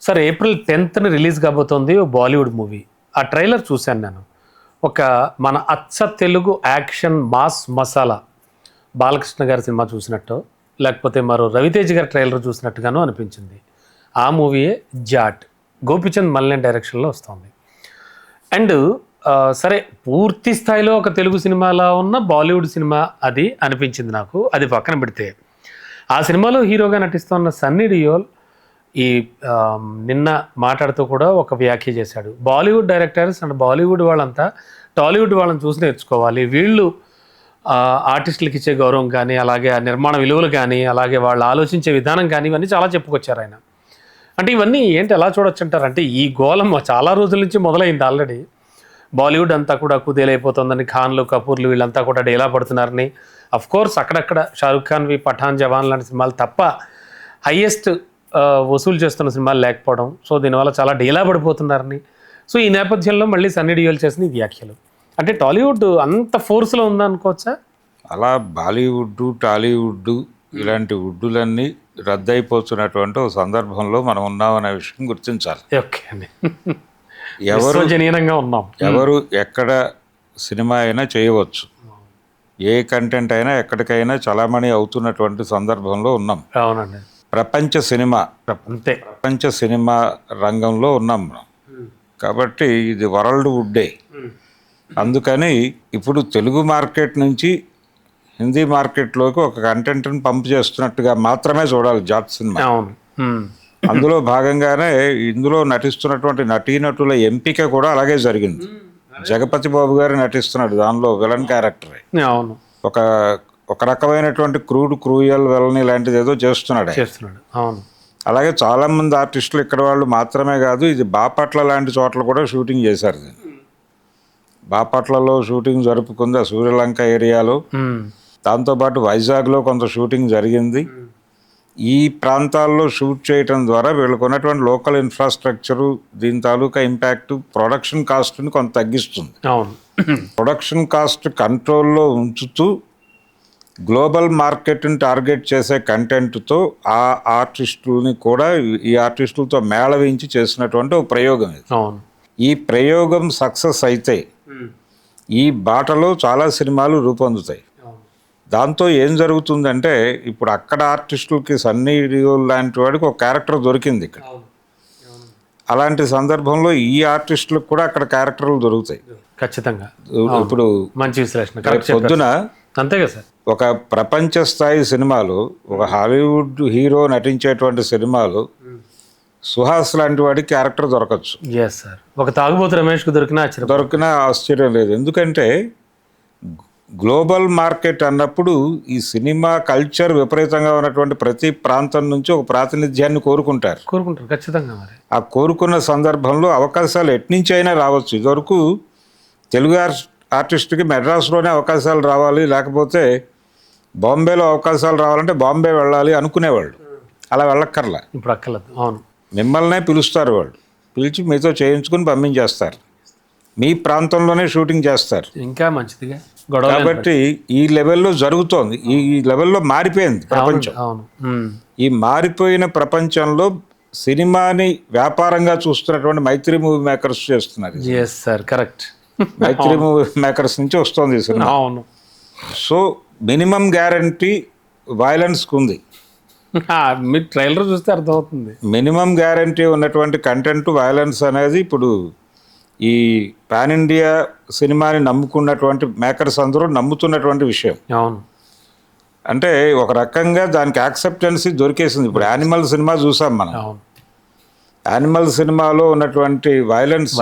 Sir April 10th release కాబోతోంది ఓ Bollywood movie. ఆ trailer చూశాను నేను. ఒక మన అచ్చ తెలుగు యాక్షన్ మాస్ మసాలా బాలకృష్ణ గారి సినిమా చూసినట్టు, లేకపోతే మరో రవితేజ్ గారి ట్రైలర్ చూసినట్టుగానూ అనిపించింది. ఆ మూవీయే జాట్, గోపిచంద్ మల్లేన్ డైరెక్షన్లో వస్తుంది. అండ్ సరే, పూర్తి స్థాయిలో ఒక తెలుగు సినిమాలా ఉన్న బాలీవుడ్ సినిమా అది అనిపించింది నాకు. అది పక్కన పెడితే ఆ సినిమాలో హీరోగా నటిస్తున్న సన్నీ డియోల్ ఈ నిన్న మాట్లాడుతూ కూడా ఒక వ్యాఖ్య చేశాడు. బాలీవుడ్ డైరెక్టర్స్ అండ్ బాలీవుడ్ వాళ్ళంతా టాలీవుడ్ వాళ్ళని చూసి నేర్చుకోవాలి. వీళ్ళు ఆర్టిస్టులకి ఇచ్చే గౌరవం కానీ, అలాగే ఆ నిర్మాణ విలువలు కానీ, అలాగే వాళ్ళు ఆలోచించే విధానం కానీ, ఇవన్నీ చాలా చెప్పుకొచ్చారు ఆయన. అంటే ఇవన్నీ ఏంటి ఎలా చూడొచ్చు అంటారు? అంటే ఈ గోళం చాలా రోజుల నుంచి మొదలైంది ఆల్రెడీ. బాలీవుడ్ అంతా కూడా కుదేలైపోతుందని, ఖాన్లు కపూర్లు వీళ్ళంతా కూడా డేలా పడుతున్నారని. కోర్స్ అక్కడక్కడ షారుఖ్ ఖాన్వి పఠాన్, జవాన్ లాంటి సినిమాలు తప్ప హయ్యెస్ట్ వసూలు చేస్తున్న సినిమాలు లేకపోవడం, సో దీనివల్ల చాలా డేలా పడిపోతున్నారని. సో ఈ నేపథ్యంలో మళ్ళీ సన్నీ డియోల్ చేసిన ఈ వ్యాఖ్యలు అంటే టాలీవుడ్ అంత ఫోర్స్లో ఉందనుకోవచ్చా? అలా బాలీవుడ్, టాలీవుడ్ ఇలాంటి వుడ్డులన్నీ రద్దయిపోతున్నటువంటి ఒక సందర్భంలో మనం ఉన్నామనే విషయం గుర్తించాలి. ఓకే అండి, ఎవరు జనీయంగా ఉన్నాం. ఎవరు ఎక్కడ సినిమా అయినా చేయవచ్చు, ఏ కంటెంట్ అయినా ఎక్కడికైనా చలామణి అవుతున్నటువంటి సందర్భంలో ఉన్నాం. అవునండి, ప్రపంచ సినిమా రంగంలో ఉన్నాం మనం. కాబట్టి ఇది వరల్డ్ వుడ్డే. అందుకని ఇప్పుడు తెలుగు మార్కెట్ నుంచి హిందీ మార్కెట్లోకి ఒక కంటెంట్ని పంప్ చేస్తున్నట్టుగా మాత్రమే చూడాలి జాట్ సినిమా. అందులో భాగంగానే ఇందులో నటిస్తున్నటువంటి నటీనటుల ఎంపిక కూడా అలాగే జరిగింది. జగపతి బాబు గారు నటిస్తున్నాడు దానిలో విలన్ క్యారెక్టరే. అవును, ఒక రకమైనటువంటి క్రూయల్ విలన్ లాంటిది ఏదో చేస్తున్నాడు. అవును. అలాగే చాలామంది ఆర్టిస్టులు ఇక్కడ వాళ్ళు మాత్రమే కాదు, ఇది బాపట్ల లాంటి చోట్ల కూడా షూటింగ్ చేశారు. బాపట్లలో షూటింగ్ జరుపుకుంది, ఆ సూర్యలంక ఏరియాలో. దాంతోపాటు వైజాగ్లో కొంత షూటింగ్ జరిగింది. ఈ ప్రాంతాల్లో షూట్ చేయటం ద్వారా వీళ్ళకు ఉన్నటువంటి లోకల్ ఇన్ఫ్రాస్ట్రక్చరు, దీని తాలూకా ఇంపాక్ట్ ప్రొడక్షన్ కాస్ట్ని కొంత తగ్గిస్తుంది. ప్రొడక్షన్ కాస్ట్ కంట్రోల్లో ఉంచుతూ గ్లోబల్ మార్కెట్ని టార్గెట్ చేసే కంటెంట్తో ఆ ఆర్టిస్టులని కూడా ఈ ఆర్టిస్టులతో మేళవించి చేసినటువంటి ఒక ప్రయోగం ఇది. ఈ ప్రయోగం సక్సెస్ అయితే ఈ బాటలో చాలా సినిమాలు రూపొందుతాయి. దాంతో ఏం జరుగుతుందంటే, ఇప్పుడు అక్కడ ఆర్టిస్టులకి సన్నీ డియోల్ లాంటి వాడికి ఒక క్యారెక్టర్ దొరికింది ఇక్కడ. అలాంటి సందర్భంలో ఈ ఆర్టిస్టులకు కూడా అక్కడ క్యారెక్టర్లు దొరుకుతాయి ఖచ్చితంగా. ఇప్పుడు మంచి విశ్లేషణ. పొద్దున అంతే కదా సార్, ఒక ప్రపంచ స్థాయి సినిమాలు, ఒక హాలీవుడ్ హీరో నటించేటువంటి సినిమాలు సుహాస్ లాంటి వాడికి క్యారెక్టర్ దొరకచ్చు. ఒక తాగుబోతు రమేష్కి దొరికినా ఆశ్చర్యం లేదు. ఎందుకంటే గ్లోబల్ మార్కెట్ అన్నప్పుడు ఈ సినిమా కల్చర్ విపరీతంగా ఉన్నటువంటి ప్రతి ప్రాంతం నుంచి ఒక ప్రాతినిధ్యాన్ని కోరుకుంటారు ఖచ్చితంగా. మరి ఆ కోరుకున్న సందర్భంలో అవకాశాలు ఎట్నుంచి అయినా రావచ్చు. ఇదివరకు తెలుగు ఆర్టిస్ట్కి మెడ్రాస్లోనే అవకాశాలు రావాలి, లేకపోతే బాంబేలో అవకాశాలు రావాలంటే బాంబే వెళ్ళాలి అనుకునేవాళ్ళు. అలా వెళ్ళక్కర్లా, ఇప్పుడు అక్కర్లేదు. అవును, మిమ్మల్నే పిలుస్తారు. వాళ్ళు పిలిచి మీతో చేయించుకుని పంపించేస్తారు, మీ ప్రాంతంలోనే షూటింగ్ చేస్తారు. ఇంకా మంచిదిగా. కాబట్టి ఈ లెవెల్లో జరుగుతోంది, ఈ లెవెల్లో మారిపోయింది ప్రపంచం. ఈ మారిపోయిన ప్రపంచంలో సినిమాని వ్యాపారంగా చూస్తున్నటువంటి మైత్రి మూవీ మేకర్స్ చేస్తున్నారు. కరెక్ట్, మైత్రి మూవీ మేకర్స్ నుంచి వస్తుంది ఈ సినిమా. అవును. సో మినిమం గ్యారంటీ వైలెన్స్కి ఉంది. మీరు ట్రైలర్ చూస్తే అర్థమవుతుంది. మినిమం గ్యారంటీ ఉన్నటువంటి కంటెంట్ వైలెన్స్ అనేది ఇప్పుడు ఈ పాన్ ఇండియా సినిమాని నమ్ముకున్నటువంటి మేకర్స్ అందరూ నమ్ముతున్నటువంటి విషయం. అవును, అంటే ఒక రకంగా దానికి యాక్సెప్టెన్సీ దొరికేసింది. ఇప్పుడు యానిమల్ సినిమా చూసాం మనం. యానిమల్ సినిమాలో ఉన్నటువంటి వైలెన్స్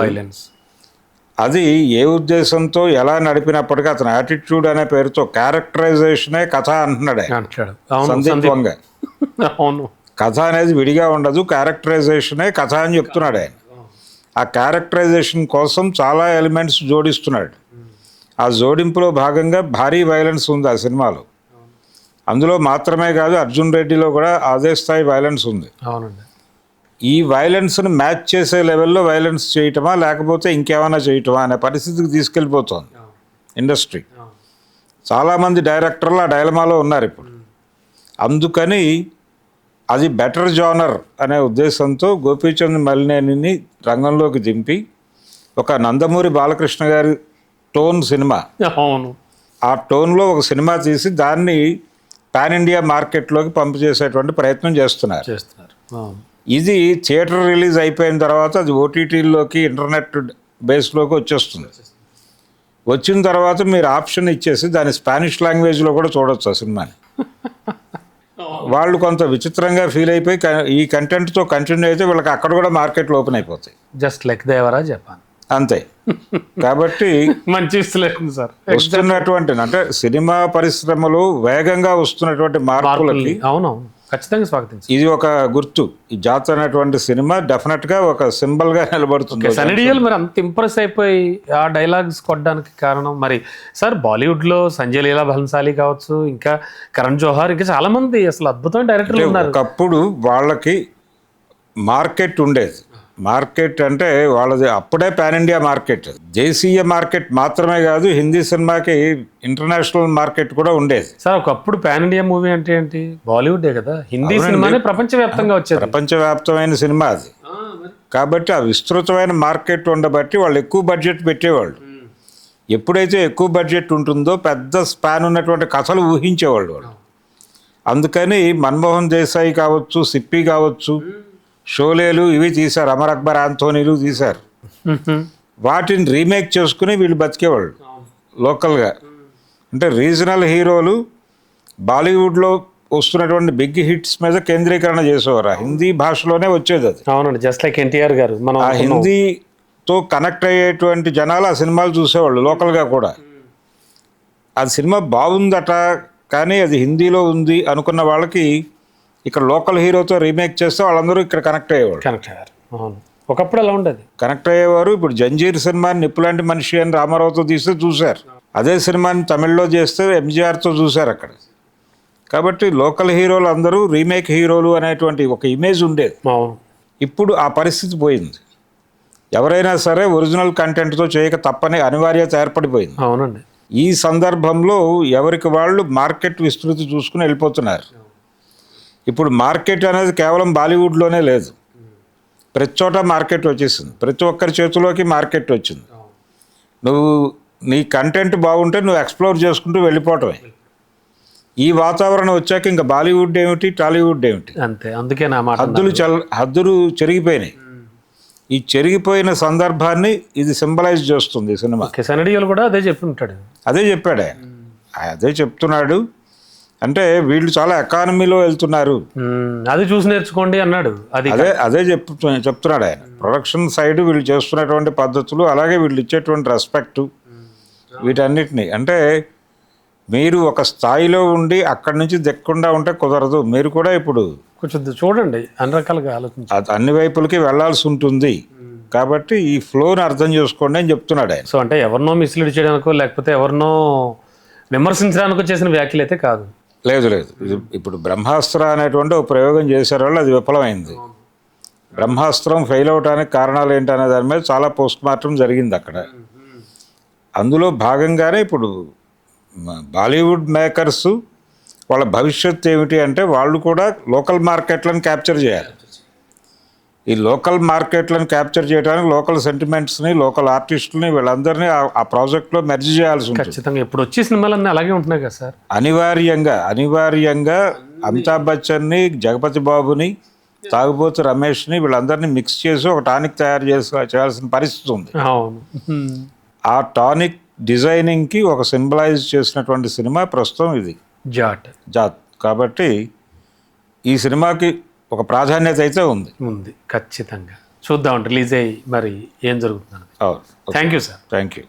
అది ఏ ఉద్దేశంతో ఎలా నడిపినప్పటికీ అతని యాటిట్యూడ్ అనే పేరుతో క్యారెక్టరైజేషనే కథ అంటున్నాడు సందీప్ వంగ. కథ అనేది విడిగా ఉండదు, క్యారెక్టరైజేషనే కథ అని చెప్తున్నాడు ఆయన. ఆ క్యారెక్టరైజేషన్ కోసం చాలా ఎలిమెంట్స్ జోడిస్తున్నాడు. ఆ జోడింపులో భాగంగా భారీ వైలెన్స్ ఉంది ఆ సినిమాలో. అందులో మాత్రమే కాదు, అర్జున్ రెడ్డిలో కూడా అదే స్థాయి వైలెన్స్ ఉంది. ఈ వైలెన్స్ని మ్యాచ్ చేసే లెవెల్లో వైలెన్స్ చేయటమా లేకపోతే ఇంకేమైనా చేయటమా అనే పరిస్థితికి తీసుకెళ్ళిపోతుంది ఇండస్ట్రీ. చాలామంది డైరెక్టర్లు ఆ డైలమాలో ఉన్నారు ఇప్పుడు. అందుకని అది బెటర్ జానర్ అనే ఉద్దేశంతో గోపీచంద్ మలినేనిని రంగంలోకి దింపి ఒక నందమూరి బాలకృష్ణ గారి టోన్ సినిమా, అవును, ఆ టోన్లో ఒక సినిమా తీసి దాన్ని పాన్ ఇండియా మార్కెట్లోకి పంపు చేసేటువంటి ప్రయత్నం చేస్తున్నారు. అవును. ఇది థియేటర్ రిలీజ్ అయిపోయిన తర్వాత అది ఓటీటీలోకి ఇంటర్నెట్ బేస్లోకి వచ్చేస్తుంది. వచ్చిన తర్వాత మీరు ఆప్షన్ ఇచ్చేసి దాన్ని స్పానిష్ లాంగ్వేజ్లో కూడా చూడొచ్చు ఆ సినిమాని. వాళ్ళు కొంత విచిత్రంగా ఫీల్ అయిపోయి ఈ కంటెంట్తో కంటిన్యూ అయితే వీళ్ళకి అక్కడ కూడా మార్కెట్లు ఓపెన్ అయిపోతాయి. Just like Devara Japan. అంతే. కాబట్టి మంచి విశ్లేషణ సార్. వస్తున్నటువంటి అంటే సినిమా పరిశ్రమలో వేగంగా వస్తున్నటువంటి మార్పులకి అవునవును, ఖచ్చితంగా స్వాగతించాలి. ఇది ఒక గుర్తు. ఈ జాత్ అనేటువంటి సినిమా డెఫినెట్ గా ఒక సింబల్ గా నిలబడుతుంది. సన్నీ డియోల్ మరి అంత ఇంప్రెస్ అయిపోయి ఆ డైలాగ్స్ కొట్టడానికి కారణం మరి సార్ బాలీవుడ్ లో సంజయ్ లీలా భన్సాలి కావచ్చు, ఇంకా కరణ్ జోహార్, ఇంకా చాలా మంది అసలు అద్భుతమైన డైరెక్టర్లు ఉన్నారు. ఒకప్పుడు వాళ్ళకి మార్కెట్ ఉండేది. మార్కెట్ అంటే వాళ్ళది అప్పుడే పాన్ ఇండియా మార్కెట్. దేశీయ మార్కెట్ మాత్రమే కాదు, హిందీ సినిమాకి ఇంటర్నేషనల్ మార్కెట్ కూడా ఉండేది. సార్ ఒకప్పుడు పాన్ ఇండియా మూవీ అంటే ఏంటి? బాలీవుడే కదా, హిందీ సినిమానే ప్రపంచవ్యాప్తంగా వచ్చేది. ప్రపంచవ్యాప్తమైన సినిమా అది. కాబట్టి ఆ విస్తృతమైన మార్కెట్ ఉండబట్టి వాళ్ళు ఎక్కువ బడ్జెట్ పెట్టేవాళ్ళు. ఎప్పుడైతే ఎక్కువ బడ్జెట్ ఉంటుందో పెద్ద స్పాన్ ఉన్నటువంటి కథలు ఊహించేవాళ్ళు వాళ్ళు. అందుకని మన్మోహన్ దేశాయి కావచ్చు, సిప్పి కావచ్చు, షోలేలు ఇవి తీశారు, అమర్ అక్బర్ ఆంథోనీలు తీశారు. వాటిని రీమేక్ చేసుకుని వీళ్ళు బతికేవాళ్ళు లోకల్గా. అంటే రీజనల్ హీరోలు బాలీవుడ్లో వస్తున్నటువంటి బిగ్ హిట్స్ మీద కేంద్రీకరణ చేసేవారు. హిందీ భాషలోనే వచ్చేది అది. అవునండి, జస్ట్ లైక్ ఎన్టీఆర్ గారు. మనం ఆ హిందీతో కనెక్ట్ అయ్యేటువంటి జనాలు ఆ సినిమాలు చూసేవాళ్ళు లోకల్గా కూడా. ఆ సినిమా బాగుందట కానీ అది హిందీలో ఉంది అనుకున్న వాళ్ళకి ఇక్కడ లోకల్ హీరోతో రీమేక్ చేస్తే వాళ్ళందరూ ఇక్కడ కనెక్ట్ అయ్యేవాళ్ళు. అవును, ఒకప్పుడు అలా ఉండేది, కనెక్ట్ అయ్యేవారు. ఇప్పుడు జంజీర్ సినిమాని నిప్పులాంటి మనిషి అని రామారావుతో తీస్తే చూశారు. అదే సినిమాని తమిళ్లో చేస్తే ఎంజీఆర్తో చూశారు అక్కడ. కాబట్టి లోకల్ హీరోలు అందరూ రీమేక్ హీరోలు అనేటువంటి ఒక ఇమేజ్ ఉండేది. అవును, ఇప్పుడు ఆ పరిస్థితి పోయింది. ఎవరైనా సరే ఒరిజినల్ కంటెంట్తో చేయక తప్పని అనివార్యత ఏర్పడిపోయింది. అవునండి. ఈ సందర్భంలో ఎవరికి వాళ్ళు మార్కెట్ విస్తృతి చూసుకుని వెళ్ళిపోతున్నారు. ఇప్పుడు మార్కెట్ అనేది కేవలం బాలీవుడ్లోనే లేదు, ప్రతి చోట మార్కెట్ వచ్చేసింది. ప్రతి ఒక్కరి చేతిలోకి మార్కెట్ వచ్చింది. నువ్వు నీ కంటెంట్ బాగుంటే నువ్వు ఎక్స్ప్లోర్ చేసుకుంటూ వెళ్ళిపోవటమే. ఈ వాతావరణం వచ్చాక ఇంకా బాలీవుడ్ ఏమిటి, టాలీవుడ్ ఏమిటి, అంతే. అందుకే నా మాట, హద్దులు చెరిగిపోయినాయి. ఈ చెరిగిపోయిన సందర్భాన్ని ఇది సింబలైజ్ చేస్తుంది ఈ సినిమా. సన్నీ డియోల్ కూడా అదే చెప్తుంటాడు. అదే చెప్పాడు ఆయన, అదే చెప్తున్నాడు. అంటే వీళ్ళు చాలా ఎకానమీలో వెళ్తున్నారు, అది చూసి నేర్చుకోండి అన్నాడు. అదే చెప్తున్నాడు ఆయన. ప్రొడక్షన్ సైడ్ వీళ్ళు చేస్తున్నటువంటి పద్ధతులు, అలాగే వీళ్ళు ఇచ్చేటువంటి రెస్పెక్ట్, వీటన్నిటిని. అంటే మీరు ఒక స్థాయిలో ఉండి అక్కడి నుంచి దిక్కకుండా ఉంటే కుదరదు. మీరు కూడా ఇప్పుడు కొంచెం చూడండి, అన్ని రకాలుగా ఆలోచించి అన్ని వైపులకి వెళ్లాల్సి ఉంటుంది. కాబట్టి ఈ ఫ్లోని అర్థం చేసుకోండి అని చెప్తున్నాడు ఆయన. సో అంటే ఎవరినో మిస్లీడ్ చేయడానికో లేకపోతే ఎవరినో విమర్శించడానికో చేసిన వ్యాఖ్యలు అయితే కాదు. లేదు. ఇప్పుడు బ్రహ్మాస్త్ర అనేటువంటి ఒక ప్రయోగం చేశారు వాళ్ళు, అది విఫలమైంది. బ్రహ్మాస్త్రం ఫెయిల్ అవడానికి కారణాలు ఏంటనే దాని మీద చాలా పోస్ట్ మార్టం జరిగింది అక్కడ. అందులో భాగంగానే ఇప్పుడు బాలీవుడ్ మేకర్స్ వాళ్ళ భవిష్యత్తు ఏమిటి అంటే వాళ్ళు కూడా లోకల్ మార్కెట్లను క్యాప్చర్ చేయాలి. ఈ లోకల్ మార్కెట్లను క్యాప్చర్ చేయడానికి లోకల్ సెంటిమెంట్స్ని, లోకల్ ఆర్టిస్టులని, వీళ్ళందరినీ ఆ ప్రాజెక్ట్లో మెర్జ్ చేయాల్సి ఉంటుంది. ఖచ్చితంగా. ఇప్పుడు వచ్చే సినిమాలన్నీ అలాగే ఉంటున్నాయి కదా సార్. అనివార్యంగా అమితాబ్ బచ్చన్ని, జగపతి బాబుని, తాగుబోతు రమేష్ని వీళ్ళందరినీ మిక్స్ చేసి ఒక టానిక్ తయారు చేయాల్సిన పరిస్థితి ఉంది. అవును. ఆ టానిక్ డిజైనింగ్కి ఒక సింబలైజ్ చేసినటువంటి సినిమా ప్రస్తుతం ఇది జాత్. కాబట్టి ఈ సినిమాకి ఒక ప్రాధాన్యత అయితే ఉంది. ఖచ్చితంగా చూద్దాం రిలీజ్ అయ్యి మరి ఏం జరుగుతుంది. Thank you sir. Thank you.